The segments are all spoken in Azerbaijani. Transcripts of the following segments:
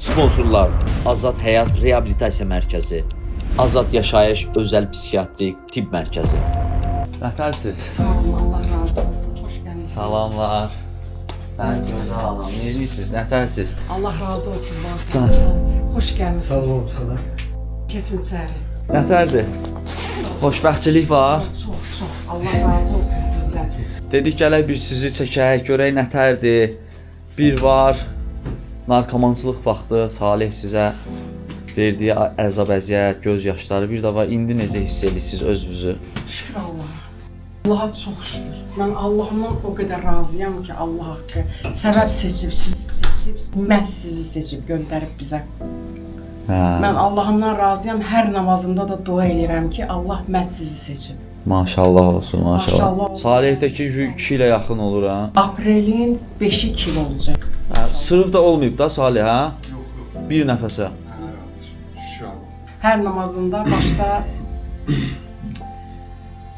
Sponsorlar: Azad Həyat Reabilitasiya Mərkəzi, Azad Yaşayış Özəl Psixiatrik Tibb Mərkəzi. Nətərsiz? Sağ olun, Allah razı olsun. Hoş geldiniz. Salamlar. Mən gözəl. Necəsiniz? Nətərsiz? Allah razı olsun. Sağ Hoş geldiniz. Sağ olun sana. Kesin içeri. Nətərdir? Xoşbəxtçilik var. Çok. Allah razı olsun sizden. Dedik gələk bir sizi çəkək, görək nətərdir. Bir var, narkomançılıq vaxtı Salih sizə verdiyi əzab-əziyyət, göz yaşları. Bir də var, indi necə hiss edirsiniz özünüzü? Şükür Allah'a. Allah'a çok şükür. Ben Allah'ımdan o kadar razıyam ki Allah hakkı. Sebep seçip, sizi seçip, məhz sizi seçip gönderip bize. Ben Allah'ımdan razıyam. Her namazımda da dua edirəm ki Allah məhz sizi seçip. Maşallah olsun, maşallah. Maşallah olsun. Salih'dəki 2 ilə yaxın olur ha. Aprelin 5'i kilo olacak. Sırf da olmayıb da Salih ha? Yok. Bir nəfəsə. Şu an. Her namazında başta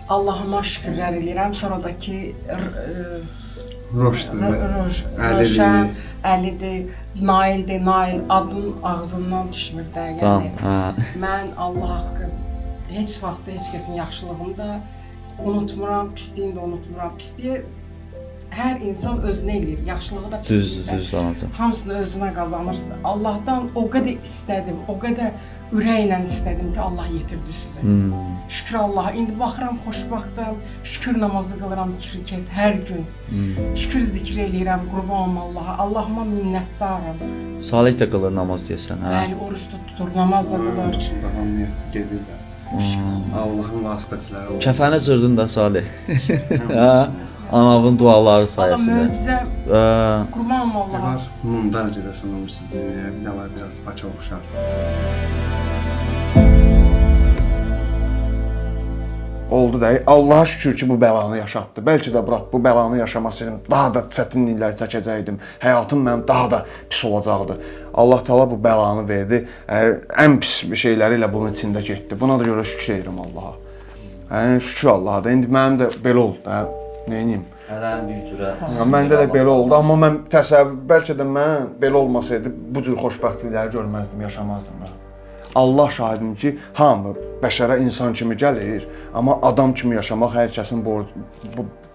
Allah'ıma şükürler edirəm. Sonradaki Roşan, Əlidir, Naildir, Nail adın ağzından düşmür də. Tamam. Yəni mən Allah haqqı heç vaxt heç kəsin yaxşılığını da unutmuram, pisliyini də unutmuram. Pisliyi hər insan özünə eləyir, yaxşılığı da pisliyi də. Düz anacığım. Hamısını özünə qazanırsa. Allah'tan o qədər istədim, o qədər ürəklə istədim ki Allah yetirdi sizə. Şükür Allah'a. İndi baxıram xoşbəxtəm, şükür namazı qılıram kriket hər gün. Şükür zikr eləyirəm, qurbanım Allah'a. Allahıma minnətdaram. Salih də qılır namaz deyəsən ha? Bəli, oruç da tutur, namaz da qılır. Davamiyyətli gedir də. Allahın vasitəçiləri olur. Kəfəni cırdın da Salih. Ha? Anavın duaları Allah sayəsində. möcüzə, qurbanım Allah'a. Var, mundar gedəsən olmuşsun dünyaya. Bir də var, biraz paça oxşar. Oldu da, Allah'a şükür ki bu bəlanı yaşatdı. Bəlkə də bırak bu bəlanı yaşamasaydım, daha da çətinliklər çəkəcəkdim. Həyatım mənim daha da pis olacaqdı. Allah Taala bu bəlanı verdi. Ən pis şeyləri ilə bunun içində getdi. Buna da görə şükür edirəm Allaha. Yəni şükür Allaha da. İndi mənim də belə oldu da. Nəyim? Hərən bir cürə. Məndə də belə oldu, amma mən bəlkə də mən belə olmasaydı bu cür xoşbəxtlikləri görməzdim, yaşamazdım. Allah şahidim ki, hamı bəşərə insan kimi gəlir, amma adam kimi yaşamaq hər kəsin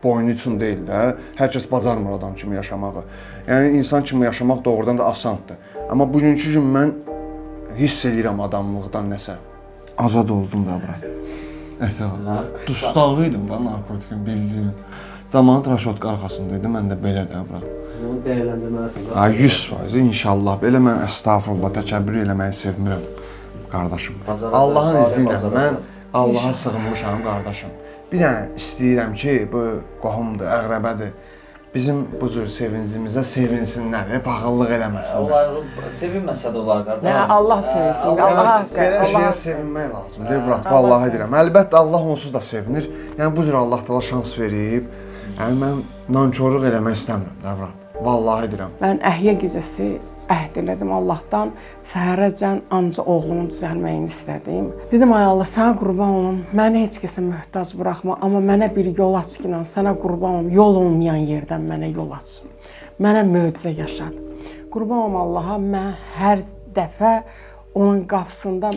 boynu üçün deyil də. Hər kəs bacarmır adam kimi yaşamağı. Yəni insan kimi yaşamaq doğrudan da asandır. Amma bugünkü gün mən hiss edirəm adamlıqdan nəsə. Azad oldum da bura. Dustağıydım da narkotikin bildiyin. Zamanı raşotka arxasındaydı, mən də belə də bura. Bunu dəyərləndirməlisən. 100% inşallah. Belə mən əstəğfurullah təkəbbür eləməyi sevmirəm qardaşım. Allahın izni ilə mən Allaha sığınmışam qardaşım. Bir dənə istəyirəm ki, bu qohumdur, əqrəbədir. Bizim bu cür sevincimizə sevinsinlər, paxıllıq eləməsinlər. Onlar sevinməsə də olar qardaş. Allah sevinsin, Allah haqqı. Belə şeyə sevinmək lazımdır, bırak, vallahi deyirəm. Əlbəttə Allah onsuz da sevinir. Yəni bu cür Allah Taala şans verib. Yəni mən nankorluq eləmək istəmirəm də, bırak. Vallahi deyirəm. Mən əhyə gecəsi əhd elədim Allahdan, səhərəcən ancaq oğlumun düzəlməyini istədim. Dedim, ay Allah, sənə qurban olum, məni heç kəsə möhtac buraxma, amma mənə bir yol aç ki, sənə qurban olum, yol olmayan yerdən mənə yol aç. Mənə möcüzə yaşat. Qurban olum Allaha, mən hər dəfə onun qapısında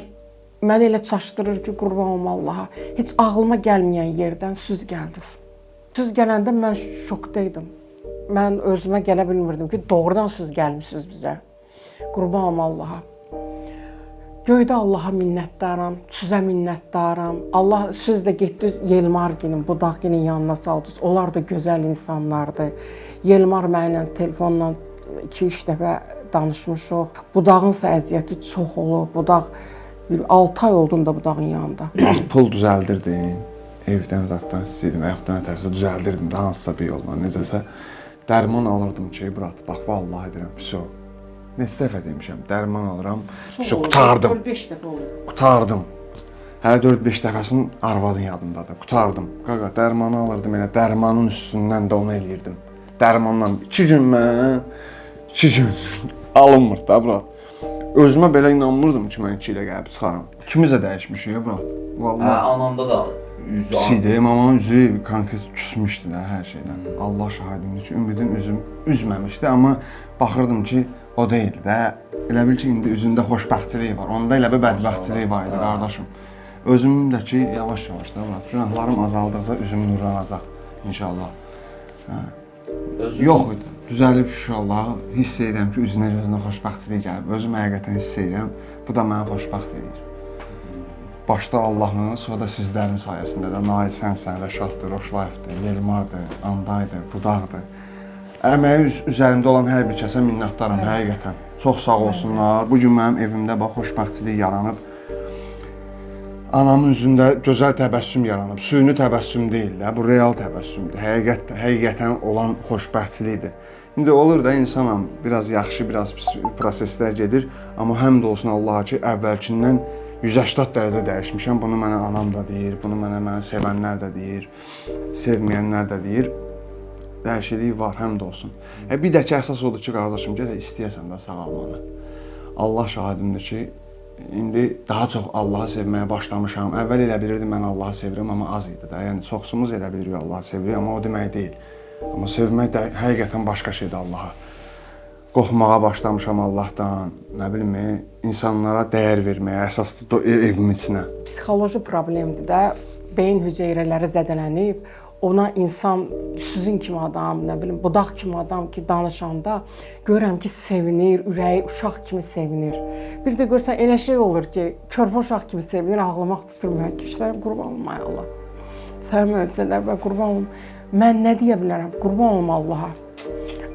məni elə çaşdırır ki, qurban olum Allaha, heç ağlıma gəlməyən yerdən süz gəldi. Süz gələndə mən şokdaydım. Mən özümə gələ bilmirdim ki, doğrudan siz gəlmişsiniz bizə. Qurban olum Allaha. Göydə Allaha minnətdaram, sizə minnətdaram. Allah siz də getdiniz Yelmarginin, Budaqginin yanına saldınız. Onlar da gözəl insanlardır. Yelmar mənimlə telefonla 2-3 dəfə danışmışıq. Budağınsa əziyyəti çox olub. Budaq 6 ay oldum da Budağın yanında. Pul düzəldirdim. Evdən zaten istəyirdim, ayaqdan ətərsə düzəldirdim də hansısa bir yolla, necəsə. Dərman alırdım ki, bırak, bax, vallahi deyirəm, vəsə. Neçə dəfə demişəm, dərman alıram, vəsə, qutardım. 4-5 dəfə oldu. Qutardım. Hələ 4-5 dəfəsinin arvadın yadındadır, qutardım. Qaqa, dərmanı alırdım, elə dərmanın üstündən də onu eləyirdim. Dərmanla 2 gün mən, 2 gün alınmır da, bırak. Özümə belə inanmırdım ki, mən 2 ilə gəlib çıxaram. İkimiz də dəyişmişik, bırak. Vallahi. Anamda da üzü Sidi, mamamın üzü konkret küsmüşdü də hər şeydən. Allah şahidimdir ki, Ümidin üzüm üzməmişdi, amma baxırdım ki, o deyildi də. Elə bil ki, indi üzündə xoşbəxtçilik var. Onda elə bir bədbəxtçilik var idi qardaşım. Özümün də ki, yavaş-yavaş da Murad, günahlarım azaldıqca üzüm nurlanacaq inşallah. Yox idi. Düzəlib inşallah. Hiss edirəm ki, üzünə gözünə xoşbəxtçilik gəlib. Özüm həqiqətən hiss edirəm. Bu da məni xoşbəxt edir. Başda Allahın, sonra da sizlərin sayəsində də Nail sənsən, Rəşaddır, Roşlayevdir, Yelimardır, Andaydır, Budaqdır. Əməyi üzərimdə olan hər bir kəsə minnətdaram həqiqətən. Çox sağ olsunlar. Bu gün mənim evimdə bax xoşbəxtçilik yaranıb. Anamın üzündə gözəl təbəssüm yaranıb. Süni təbəssüm deyil də, bu real təbəssümdür. Həqiqətən olan xoşbəxtçilikdir. İndi olur da insanam, biraz yaxşı, biraz pis proseslər gedir, amma həmd olsun Allaha ki, əvvəlkindən 180 dərəcə dəyişmişəm. Bunu mənə anam da deyir, bunu mənə sevənlər də deyir, sevməyənlər də deyir. Dəyişiklik var, həmd olsun. Bir də ki, əsas odur ki, qardaşım, gələ istəyəsən də sağalmanı. Allah şahidimdir ki, indi daha çox Allahı sevməyə başlamışam. Əvvəl elə bilirdim mən Allahı sevirəm, amma az idi də. Yəni çoxsumuz elə bilirik Allahı sevirik, amma o demək deyil. Amma sevmək də həqiqətən başqa şeydir Allaha. Qorxmağa başlamışam Allahdan, nə bilim, insanlara dəyər verməyə, əsaslı evimin içinə. Psixoloji problemdir də, beyin hüceyrələri zədələnib. Ona insan, sizin kimi adam, nə bilim, budaq kimi adam ki, danışanda görürəm ki, sevinir, ürəyi uşaq kimi sevinir. Bir də görsən, elə şey olur ki, körpə uşaq kimi sevinir, ağlamaq tutur mənə. Keçirəm, qurban olum, ay Allah. Sənə möcüzələr və qurban olum. Mən nə deyə bilərəm? Qurban olum Allaha.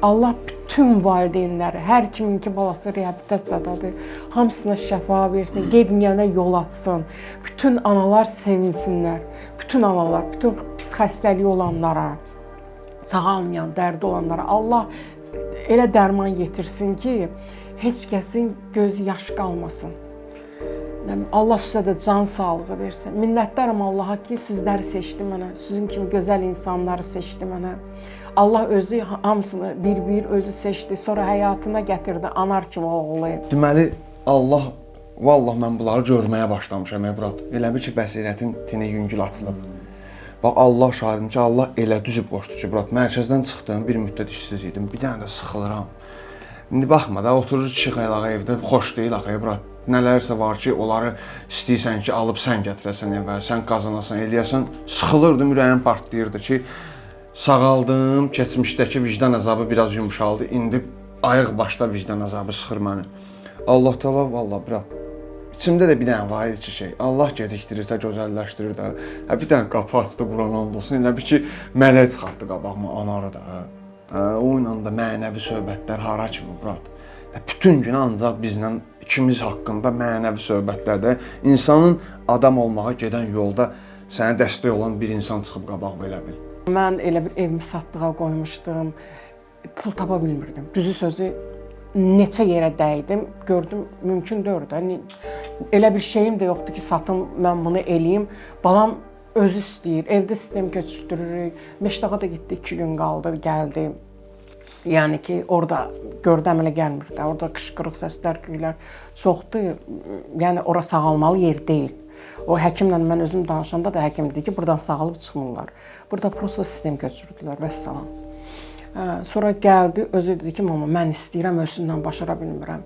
Allah bütün valideynləri, hər kiminki balası reabilitasiyadadır, hamısına şəfa versin, gedməyənə yol açsın, bütün analar sevinsinlər, bütün analar, bütün pis xəstəliyi olanlara, sağalmayan, dərdi olanlara Allah elə dərman yetirsin ki, heç kəsin gözü yaş qalmasın. Allah sizə də can sağlığı versin. Minnətdaram Allaha ki, sizləri seçdi mənə, sizin kimi gözəl insanları seçdi mənə. Allah özü hamısını bir-bir özü seçdi, sonra həyatına gətirdi, anar kimi oğlu. Deməli, Allah, vallah mən bunları görməyə başlamışam, Murad. Elə bil ki, bəsirətin tini yüngül açılıb. Bax, Allah şahidim ki, Allah elə düzüb qoşdu ki, Murad, mərkəzdən çıxdım, bir müddət işsiz idim, bir dənə də sıxılıram. İndi baxma da, oturur 2 xeylağa evdə, xoş deyil axı, Murad. Nələrsə var ki, onları istəyirsən ki, alıb sən gətirəsən evə, sən qazanasan, eləyəsən. Sıxılırdım, ürəyim partlayırdı ki, sağaldım, keçmişdəki vicdan əzabı biraz yumşaldı, indi ayıq başda vicdan əzabı sıxır məni. Allah təala vallah Murad, içimdə də bir dənə var idi ki, şey, Allah gecikdirirsə gözəlləşdirir də. Bir dənə qapı açdı buranın olsun, elə bir ki, mələk çıxartdı qabağıma, anarı da. O ilə də mənəvi söhbətlər hara kimi Murad. Bütün gün ancaq bizlə ikimiz haqqında mənəvi söhbətlərdə insanın adam olmağa gedən yolda sənə dəstək olan bir insan çıxıb qabaq belə bil. Mən elə bir evimi satdığa qoymuşdum, pul tapa bilmirdim. Düzü sözü neçə yerə dəydim, gördüm mümkün deyil də. Elə bir şeyim də yoxdur ki, satım, mən bunu eləyim. Balam özü istəyir, evdə sistem köçürdürürük. Meşdağa da getdi, 2 gün qaldı, gəldi. Yəni ki, orada gördəm elə gəlmir də, orada qışqırıq səslər, güylər çoxdur. Yəni, ora sağalmalı yer deyil. O həkimlə mən özüm danışanda da həkim dedi ki, buradan sağalıb çıxmırlar. Burada prosta sistem köçürdülər, vəssalam. Sonra gəldi, özü dedi ki, mama, mən istəyirəm, özündən başara bilmirəm.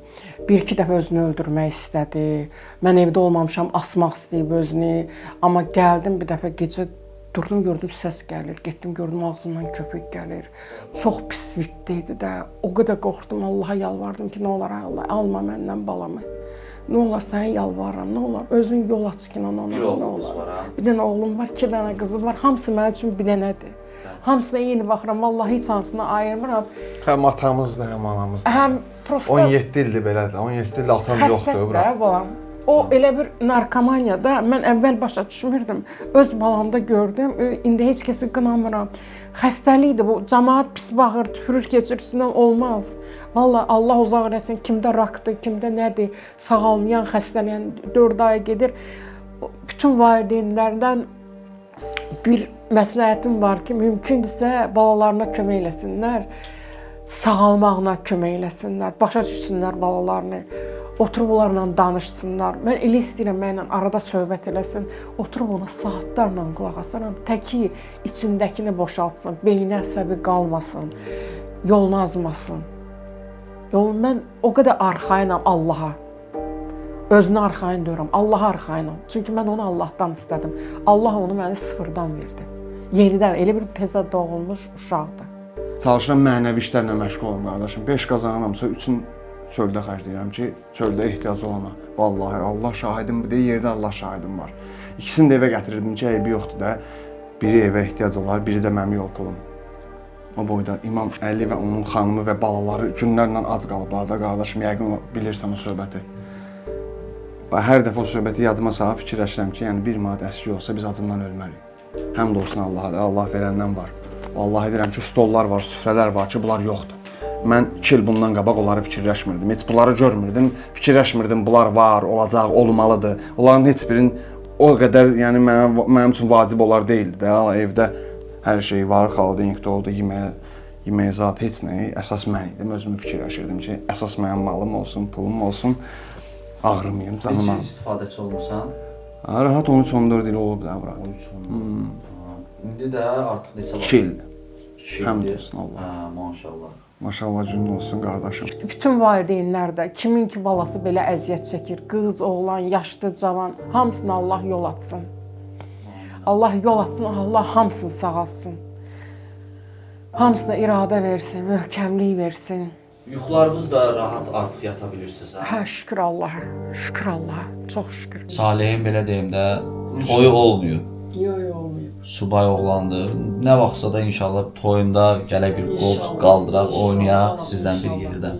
1-2 dəfə özünü öldürmək istədi. Mən evdə olmamışam, asmaq istəyib özünü. Amma gəldim bir dəfə gecə, durdum, gördüm səs gəlir. Getdim, gördüm ağzından köpük gəlir. Çox pis vitdi də. O qədər qorxdum, Allaha yalvardım ki, nə olar, Allah, alma məndən balamı. Nə olar, sənə yalvarıram, nə olar, özün yol aç ki, nə olar. Bir dənə oğlum var, 2 dənə qızım var, hamısı mənim üçün bir dənədir. Hamısına eyni baxıram, vallahi heç hansına ayırmıram. Həm atamız da, həm anamız da. Həm prosta 17 ildir belədir, 17 ildir atam yoxdur. Xəstədir də balam. O elə bir narkomaniyada mən əvvəl başa düşmürdüm. Öz balamda gördüm, indi heç kəsi qınamıram. Xəstəlikdir bu, cəmaət pis bağır, tüfürür, keçirsindən olmaz. Vallahi Allah uzaq eləsin, kimdə rakdır, kimdə nədir, sağalmayan, xəstələyən 4 ay gedir. Bütün valideynlərdən bir məsləhətim var ki, mümkündürsə balalarına kömək eləsinlər, sağalmağına kömək eləsinlər, başa düşsünlər balalarını. Oturub onlarla danışsınlar. Mən elə istəyirəm, mənlə arada söhbət eləsin. Oturub ona saatlarla qulaq asaram. Təki içindəkini boşaltsın, beyni əsəbi qalmasın, yolunu azmasın. Yolum mən o qədər arxayınam Allaha. Özünü arxayın deyirəm, Allaha arxayınam. Çünki mən onu Allahdan istədim. Allah onu mənə sıfırdan verdi. Yenidən elə bir təzə doğulmuş uşaqdır. Çalışıram mənəvi işlərlə məşğul olum qardaşım. 5 qazanıramsa 3-ün çöldə xərcləyirəm ki, çöldə ehtiyacı olana. Vallahi Allah şahidim bu deyir, yerdə Allah şahidim var. İkisini də evə gətirirdim ki, eybi yoxdur da. Biri evə ehtiyac olar, biri də mənim yol pulum. O boyda İmam Əli və onun xanımı və balaları günlərlə ac qalıblar da qardaşım. Yəqin bilirsən o söhbəti. Hər dəfə o söhbəti yadıma salıb fikirləşirəm ki, yəni 1 manat əski olsa biz acından ölmərik. Həmd olsun Allaha da, Allah verəndən var. Vallahi deyirəm ki, stollar var, süfrələr var ki, bunlar yoxdur. Mən 2 il bundan qabaq onları fikirləşmirdim. Heç bunları görmürdüm, fikirləşmirdim bunlar var, olacaq, olmalıdır. Onların heç birinin o qədər, yəni mənim üçün vacib olar deyildi də. Evdə hər şey var, xaladenikdə oldu, yeməyə zat heç nə. Əsas mən idim, özümü fikirləşirdim ki, əsas mənim malım olsun, pulum olsun, ağrımayım, canıma. Heç istifadəçi olmusan? Rahat 13-14 il olub da bura. 13-14. İndi də artıq neçə var? 2 ildir. 2 ildir. Həmd olsun Allah. Hə, maşallah. Maşallah cümlə olsun qardaşım. Bütün valideynlər də kimin ki balası belə əziyyət çəkir, qız, oğlan, yaşlı, cavan, hamısına Allah yol açsın. Allah yol açsın, Allah hamısını sağaltsın. Hamısına iradə versin, möhkəmlik versin. Yuxularınız da rahat artıq yata bilirsiniz, hə? Hə, şükür Allaha, şükür Allaha, çox şükür. Salehin belə deyim də, toyu olmuyor. Yox, olmuyor. Subay oğlandır. Nə vaxtsa da inşallah toyunda gələ bir qol qaldıraq, oynayaq sizdən bir yerdə.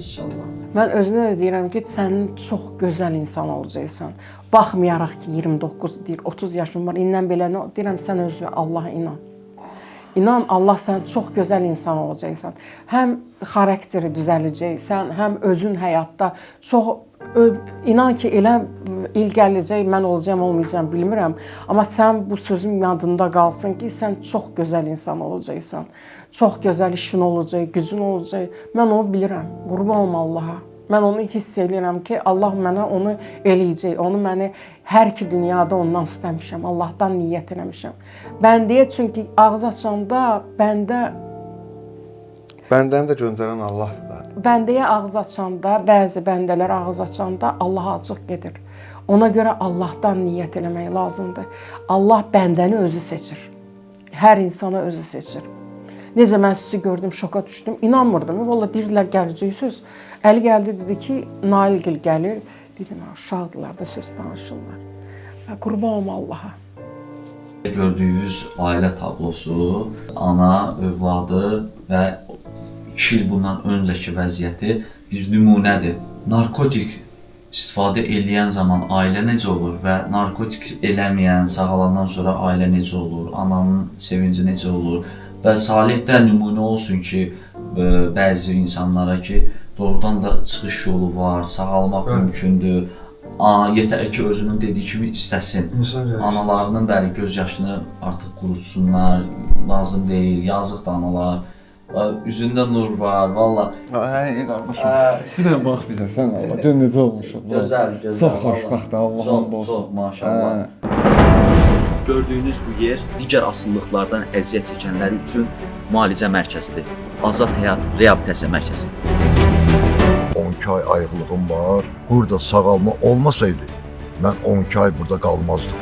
Mən özünə də deyirəm ki, sənin çox gözəl insan olacaqsan. Baxmayaraq ki, 29 deyir, 30 yaşın var, indən belə deyirəm, sən özünə Allaha inan. İnan, Allah sən çox gözəl insan olacaqsan. Həm xarakteri düzələcəksən, həm özün həyatda çox inan ki, elə il gələcək, mən olacağam, olmayacağam bilmirəm. Amma sən bu sözüm yadında qalsın ki, sən çox gözəl insan olacaqsan. Çox gözəl işin olacaq, gücün olacaq. Mən onu bilirəm, qurban olum Allaha. Mən onu hiss edirəm ki, Allah mənə onu eləyəcək. Onu məni hər iki dünyada ondan istəmişəm, Allahdan niyyət eləmişəm. Bəndəyə çünki ağız açanda Bəndəni də göndərən Allahdır da. Bəndəyə ağız açanda, bəzi bəndələr ağız açanda Allah acıq gedir. Ona görə Allahdan niyyət eləmək lazımdır. Allah bəndəni özü seçir. Hər insana özü seçir. Necə mən sizi gördüm, şoka düşdüm. İnanmırdım. Vallahi deyirdilər gələcəksiniz. Əli gəldi dedi ki, Nailgil gəlir. Dedim, uşaqdılar da söz danışırlar. Qurban olum Allaha. Gördüyünüz ailə tablosu, ana, övladı və 2 il bundan öncəki vəziyyəti bir nümunədir. Narkotik istifadə edən zaman ailə necə olur və narkotik eləməyən, sağalandan sonra ailə necə olur, ananın sevinci necə olur və Salihdə nümunə olsun ki, bəzi insanlara ki, doğrudan da çıxış yolu var, sağalmaq mümkündür. Yetər ki, özünün dediyi kimi istəsin. Analarının bəli göz yaşını artıq qurutsunlar, lazım deyil, yazıq da analar. Üzündə nur var, valla. Hə, qardaşım. Bir də bax bizə sən Allah, gör necə olmuşum. Gözəl, gözəl. Çox xoşbəxt, Allahın olsun. Çox, maşallah. Gördüyünüz bu yer digər asılılıqlardan əziyyət çəkənlər üçün müalicə mərkəzidir. Azad Həyat Reabilitasiya Mərkəzi. 12 ay ayıqlığım var. Burada sağalma olmasaydı, mən 12 ay burada qalmazdım.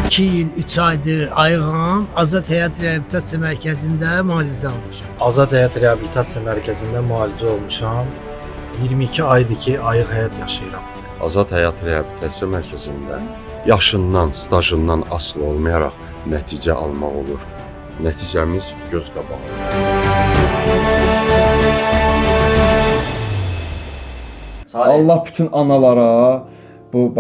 2 il, 3 aydır ayığam. Azad Həyat Reabilitasiya Mərkəzində müalicə almışam. Azad Həyat Reabilitasiya Mərkəzində müalicə olmuşam. 22 aydır ki, ayıq həyat yaşayıram. Azad Həyat Reabilitasiya Mərkəzində yaşından, stajından asılı olmayaraq nəticə almaq olur. Nəticəmiz göz qabağında. Allah bütün analara, bu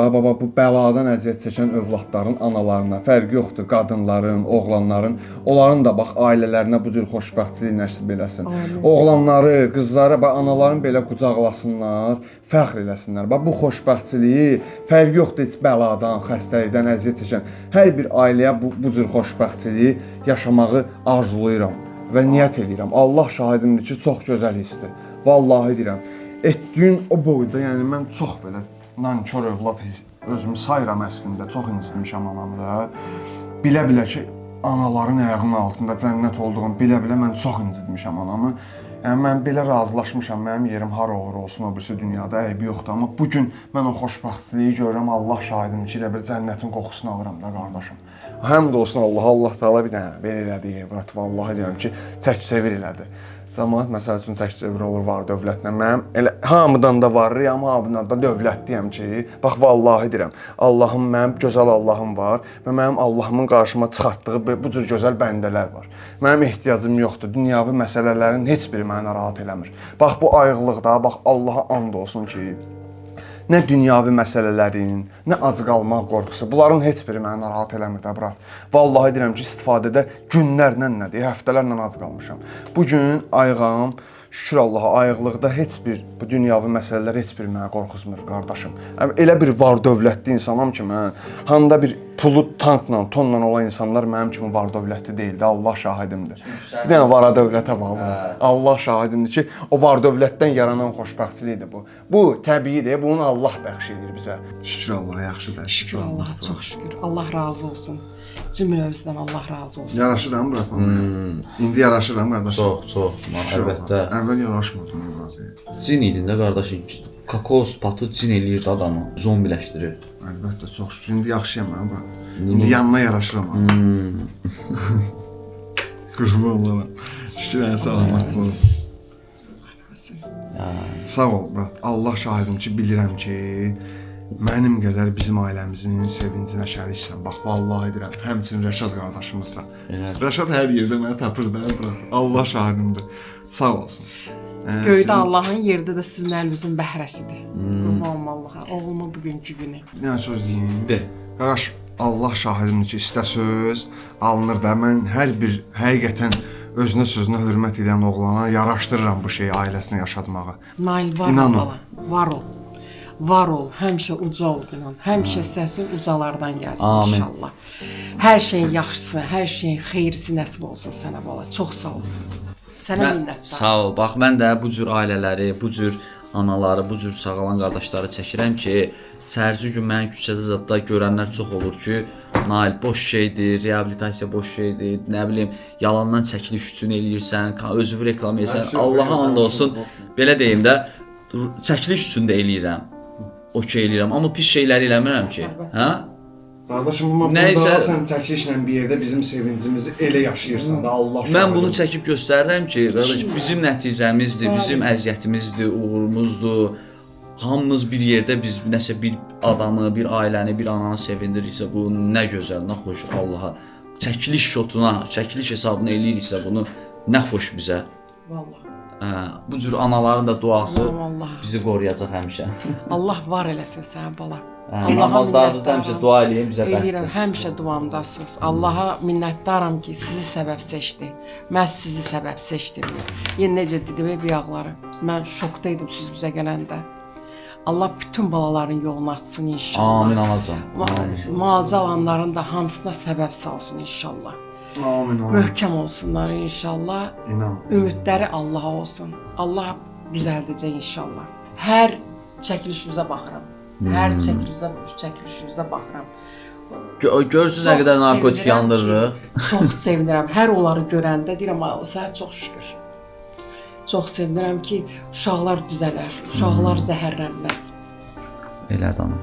bəladan əziyyət çəkən övladların analarına, fərqi yoxdur, qadınların, oğlanların, onların da bax ailələrinə bu cür xoşbəxtçilik nəsib eləsin. Oğlanları, qızları, bax anaların belə qucaqlasınlar, fəxr eləsinlər. Bax bu xoşbəxtçiliyi fərqi yoxdur heç bəladan, xəstəlikdən əziyyət çəkən hər bir ailəyə bu cür xoşbəxtçiliyi yaşamağı arzulayıram və niyyət edirəm. Allah şahidimdir ki, çox gözəl hissdir. Vallahi deyirəm. Etdiyim o boyda, yəni mən çox belə nankor övlad özümü sayıram əslində, çox incitmişəm anamı da. Bilə-bilə ki, anaların ayağının altında cənnət olduğunu bilə-bilə mən çox incitmişəm anamı. Yəni mən belə razılaşmışam, mənim yerim hara olur olsun o birisi dünyada, eybi yoxdur. Amma bu gün mən o xoşbəxtliyi görürəm, Allah şahidim ki, elə bir cənnətin qoxusunu alıram da qardaşım. Həmd olsun Allaha, Allah Taala bir dənə belə elədi, Evrat, vallahi deyirəm ki, çək-çevir elədi. Cəmaət məsəl üçün çək-çevir olur var dövlətlə. Mənim elə hamıdan da var, amma hamıdan da dövlətliyəm ki, bax vallahi deyirəm, Allahım mənim gözəl Allahım var və mənim Allahımın qarşıma çıxartdığı bu cür gözəl bəndələr var. Mənim ehtiyacım yoxdur. Dünyavi məsələlərin heç biri məni narahat eləmir. Bax bu ayıqlıqda, bax Allaha and olsun ki, nə dünyavi məsələlərin, nə ac qalmaq qorxusu, bunların heç biri məni narahat eləmir də, brat. Vallahi deyirəm ki, istifadədə günlərlə nədir, həftələrlə ac qalmışam. Bu gün ayıqam, şükür Allaha, ayıqlıqda heç bir bu dünyavi məsələlər heç bir mənə qorxuzmur, qardaşım. Elə bir var dövlətli insanam ki, mən handa bir pulu tankla, tonla olan insanlar mənim kimi var dövlətli deyildi. Allah şahidimdir. Bir dənə var dövlətə bax. Allah şahidimdir ki, o var dövlətdən yaranan xoşbəxtçilikdir bu. Bu təbiidir, bunu Allah bəxş edir bizə. Şükür Allaha, yaxşıdır. Şükür Allaha, çox şükür. Allah razı olsun. Cümləmizdən Allah razı olsun. Yaraşıram Murat mənə. İndi yaraşıram qardaşım. Çox, əlbəttə. Əvvəl yaraşmadım Murat. Cin idin də qardaşım. Kakao patı cin eləyirdi adamı, zombiləşdirir. Əlbəttə, çox şükür. İndi yaxşıyam mən Murat. İndi yanına yaraşıram. Qurban olaram. Şükür ən salamat. Sağ ol Murat. Allah şahidim ki, bilirəm ki, mənim qədər bizim ailəmizin sevincinə şəriksən. Bax, vallahi deyirəm, həmçinin Rəşad qardaşımız da. Rəşad hər yerdə məni tapır da, Murat. Allah şahidimdir. Sağ olsun. Göydə Allahın, yerdə də sizin əlinizin bəhrəsidir. Qurban Allaha, oğlumun bugünkü günü. Yəni söz deyim. De. Qardaş, Allah şahidimdir ki, istə söz alınır da. Mən hər bir həqiqətən özünə sözünə hörmət edən oğlana yaraşdırıram bu şeyi ailəsinə yaşatmağı. Nail var ol bala, var ol. Var ol, həmişə uca ol inan. Həmişə səsin ucalardan gəlsin inşallah. Hər şeyin yaxşısı, hər şeyin xeyrisi nəsib olsun sənə bala. Çox sağ ol. Sənə minnətdaram. Sağ ol. Bax mən də bu cür ailələri, bu cür anaları, bu cür sağalan qardaşları çəkirəm ki, səhərci gün mənim küçədə zətdə görənlər çox olur ki, Nail boş şeydir, reabilitasiya boş şeydir, nə bilim, yalandan çəkiliş üçün eləyirsən, özünü reklam edirsən. Allaha and olsun, belə deyim də, çəkiliş üçün də eləyirəm. Okey eləyirəm, amma pis şeyləri eləmirəm ki. Hə? Qardaşım, burada sən çəkilişlə bir yerdə bizim sevincimizi elə yaşayırsan da, Allah şahid. Mən bunu çəkib göstərirəm ki, qardaş, bizim nəticəmizdir, bizim əziyyətimizdir, uğurumuzdur. Hamımız bir yerdə biz nəsə bir adamı, bir ailəni, bir ananı sevindiririksə, bu nə gözəl, nə xoş Allaha. Çəkiliş şotuna, çəkiliş hesabına eləyiriksə bunu, nə xoş bizə. Vallahi. Bu cür anaların da duası Vallahi. bizi qoruyacaq həmişə. Allah var eləsin sənə bala. Namazlarımızda həmişə dua eləyin, bizə Eləyirəm, bəsdir. həmişə duamdasınız. Allaha minnətdaram ki, sizi səbəb seçdi. Mən sizi səbəb seçdim. Yenə necə dedim bir yağları. Mən şokdaydım siz bizə gələndə. Allah bütün balaların yolunu açsın inşallah. Amin anacan. Müalicə alanların da hamısına səbəb salsın inşallah. Amin, amin. Möhkəm olsunlar inşallah. İnan. Ümidləri Allaha olsun. Allah düzəldəcək inşallah. Hər çəkilişinizə baxıram. Hər çəkilişinizə baxıram. Görürsünüz nə qədər narkotik yandırırıq. Çox sevinirəm. Hər onları görəndə deyirəm, Allah sənə çox şükür. Çox sevinirəm ki, uşaqlar düzələr, uşaqlar zəhərlənməz. Elədir ana.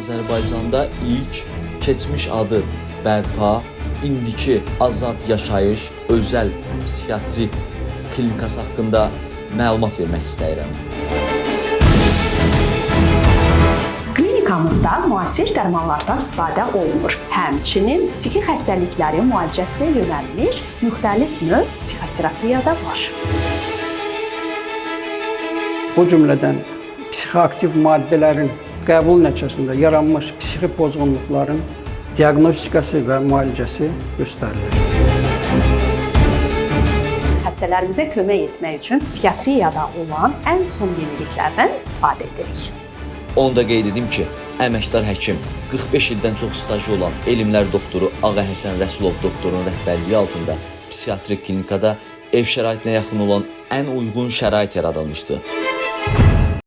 Azərbaycanda ilk keçmiş adı bərpa, indiki azad yaşayış özəl psixiatrik klinikası haqqında məlumat vermək istəyirəm. Klinikamızda müasir dərmanlardan istifadə olunur. Həmçinin psixi xəstəliklərin müalicəsinə yönəlmiş müxtəlif növ psixoterapiya da var. O cümlədən psixoaktiv maddələrin qəbul nəticəsində yaranmış psixi pozğunluqların diaqnostikası və müalicəsi göstərilir. Xəstələrimizə kömək etmək üçün psixiatriyada olan ən son yeniliklərdən istifadə edirik. Onu da qeyd edim ki, əməkdar həkim 45 ildən çox stajı olan elmlər doktoru Ağa Həsən Rəsulov doktorun rəhbərliyi altında psixiatrik klinikada ev şəraitinə yaxın olan ən uyğun şərait yaradılmışdı.